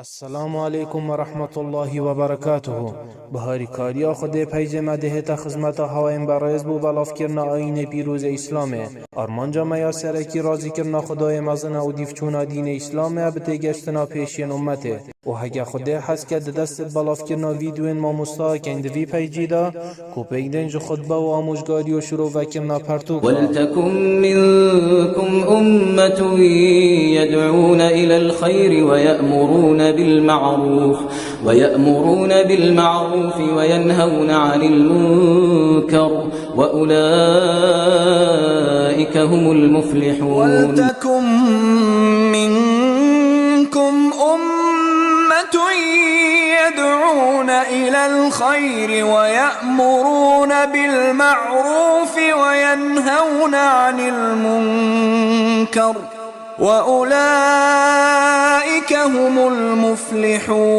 السلام علیکم و رحمت الله و برکاته. بهاری کاریا خود پیجمه دهتا خدمت هوایم برایز بو بلاف کرنا آین پیروز اسلامه. آرمانجا میا سرکی رازی کرنا خدای مزن و دیفچونا دین اسلامه بته گشتنا پیشین امته. و هگه خود حس کرد دست بلاف کرنا ویدیوین ما مستا کندوی پیجیدا کو پیدنج خطبه و آموزگاری و شروع وکرنا پرتوکا. ولتكن منكم أمة يدعون إلى الخير ويأمرون بالمعروف وينهون عن المنكر وأولئك هم المفلحون. ولتكن منكم أمة يدعون إلى الخير ويأمرون بالمعروف وينهون عن المنكر وأولئك هم المفلحون.